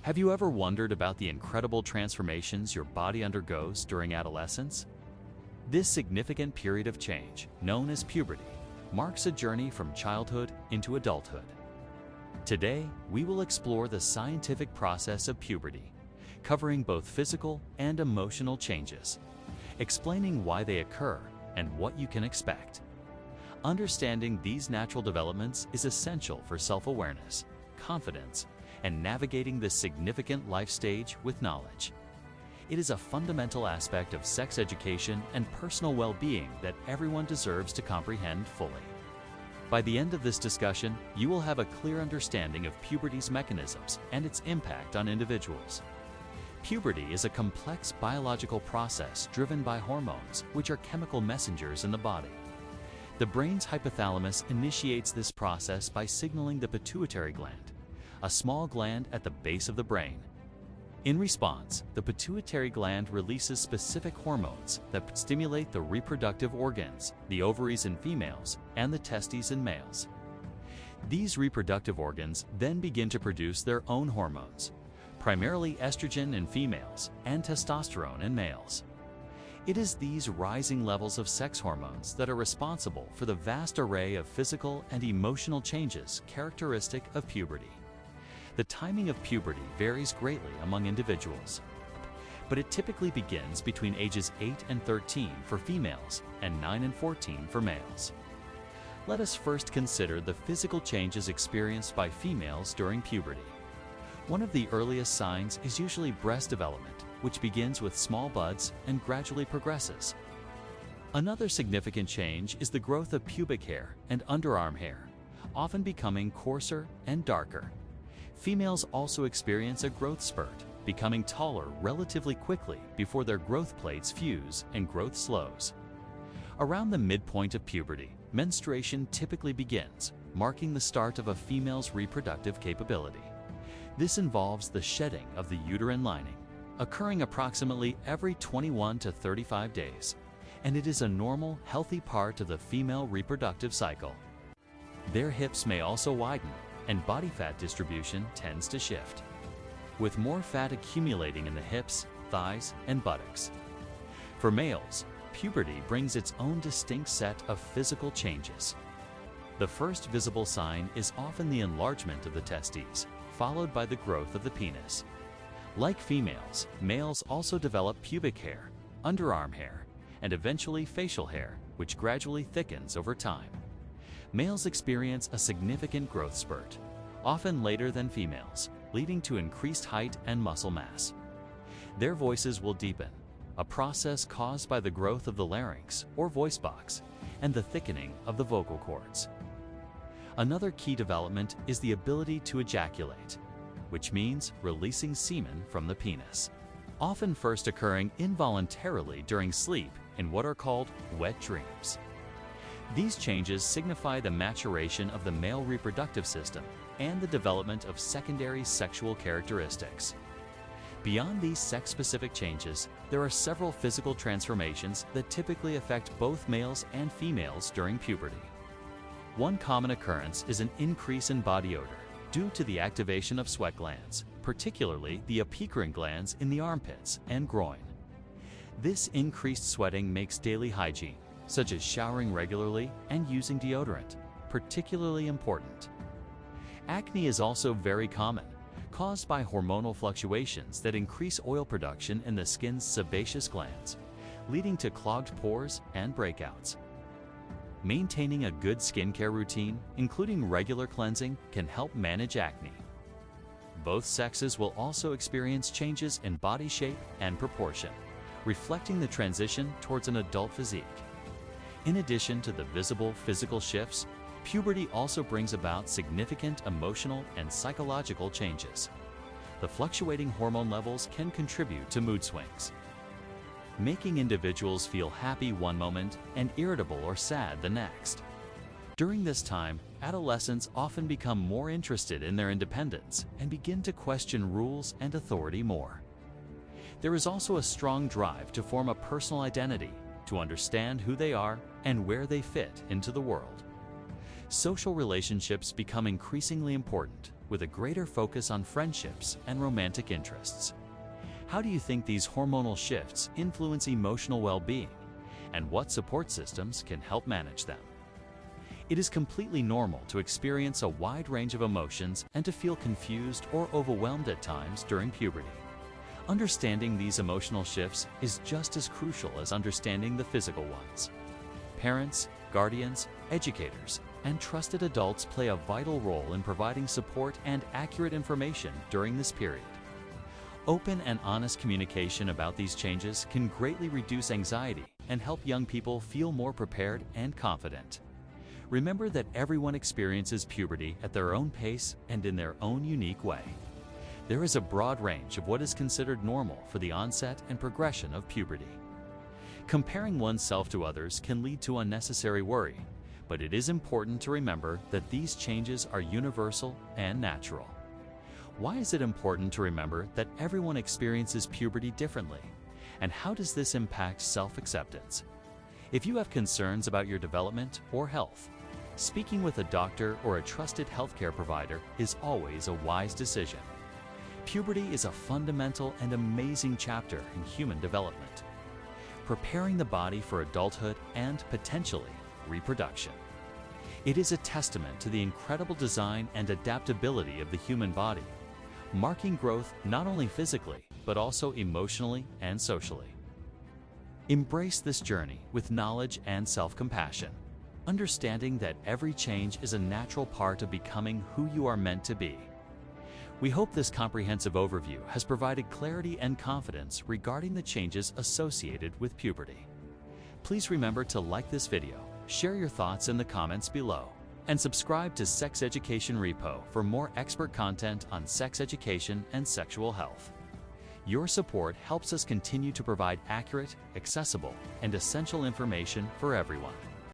Have you ever wondered about the incredible transformations your body undergoes during adolescence? This significant period of change, known as puberty, marks a journey from childhood into adulthood. Today, we will explore the scientific process of puberty, covering both physical and emotional changes, explaining why they occur and what you can expect. Understanding these natural developments is essential for self-awareness, confidence, and navigating this significant life stage with knowledge. It is a fundamental aspect of sex education and personal well-being that everyone deserves to comprehend fully. By the end of this discussion, you will have a clear understanding of puberty's mechanisms and its impact on individuals. Puberty is a complex biological process driven by hormones, which are chemical messengers in the body. The brain's hypothalamus initiates this process by signaling the pituitary gland, a small gland at the base of the brain. In response, the pituitary gland releases specific hormones that stimulate the reproductive organs, the ovaries in females, and the testes in males. These reproductive organs then begin to produce their own hormones, primarily estrogen in females and testosterone in males. It is these rising levels of sex hormones that are responsible for the vast array of physical and emotional changes characteristic of puberty. The timing of puberty varies greatly among individuals, but it typically begins between ages 8 and 13 for females and 9 and 14 for males. Let us first consider the physical changes experienced by females during puberty. One of the earliest signs is usually breast development, which begins with small buds and gradually progresses. Another significant change is the growth of pubic hair and underarm hair, often becoming coarser and darker. Females also experience a growth spurt, becoming taller relatively quickly before their growth plates fuse and growth slows. Around the midpoint of puberty, menstruation typically begins, marking the start of a female's reproductive capability. This involves the shedding of the uterine lining, occurring approximately every 21 to 35 days, and it is a normal, healthy part of the female reproductive cycle. Their hips may also widen, and body fat distribution tends to shift, with more fat accumulating in the hips, thighs, and buttocks. For males, puberty brings its own distinct set of physical changes. The first visible sign is often the enlargement of the testes, followed by the growth of the penis. Like females, males also develop pubic hair, underarm hair, and eventually facial hair, which gradually thickens over time. Males experience a significant growth spurt, often later than females, leading to increased height and muscle mass. Their voices will deepen, a process caused by the growth of the larynx or voice box and the thickening of the vocal cords. Another key development is the ability to ejaculate, which means releasing semen from the penis, often first occurring involuntarily during sleep in what are called wet dreams. These changes signify the maturation of the male reproductive system and the development of secondary sexual characteristics. Beyond these sex-specific changes, there are several physical transformations that typically affect both males and females during puberty. One common occurrence is an increase in body odor due to the activation of sweat glands, particularly the apicrine glands in the armpits and groin. This increased sweating makes daily hygiene, such as showering regularly and using deodorant, particularly important. Acne is also very common, caused by hormonal fluctuations that increase oil production in the skin's sebaceous glands, leading to clogged pores and breakouts. Maintaining a good skincare routine, including regular cleansing, can help manage acne. Both sexes will also experience changes in body shape and proportion, reflecting the transition towards an adult physique. In addition to the visible physical shifts, puberty also brings about significant emotional and psychological changes. The fluctuating hormone levels can contribute to mood swings, making individuals feel happy one moment and irritable or sad the next. During this time, adolescents often become more interested in their independence and begin to question rules and authority more. There is also a strong drive to form a personal identity, to understand who they are and where they fit into the world. Social relationships become increasingly important, with a greater focus on friendships and romantic interests. How do you think these hormonal shifts influence emotional well-being, and what support systems can help manage them? It is completely normal to experience a wide range of emotions and to feel confused or overwhelmed at times during puberty. Understanding these emotional shifts is just as crucial as understanding the physical ones. Parents, guardians, educators, and trusted adults play a vital role in providing support and accurate information during this period. Open and honest communication about these changes can greatly reduce anxiety and help young people feel more prepared and confident. Remember that everyone experiences puberty at their own pace and in their own unique way. There is a broad range of what is considered normal for the onset and progression of puberty. Comparing oneself to others can lead to unnecessary worry, but it is important to remember that these changes are universal and natural. Why is it important to remember that everyone experiences puberty differently? And how does this impact self-acceptance? If you have concerns about your development or health, speaking with a doctor or a trusted healthcare provider is always a wise decision. Puberty is a fundamental and amazing chapter in human development, preparing the body for adulthood and, potentially, reproduction. It is a testament to the incredible design and adaptability of the human body, marking growth not only physically, but also emotionally and socially. Embrace this journey with knowledge and self-compassion, understanding that every change is a natural part of becoming who you are meant to be. We hope this comprehensive overview has provided clarity and confidence regarding the changes associated with puberty. Please remember to like this video, share your thoughts in the comments below, and subscribe to Sex Education Repo for more expert content on sex education and sexual health. Your support helps us continue to provide accurate, accessible, and essential information for everyone.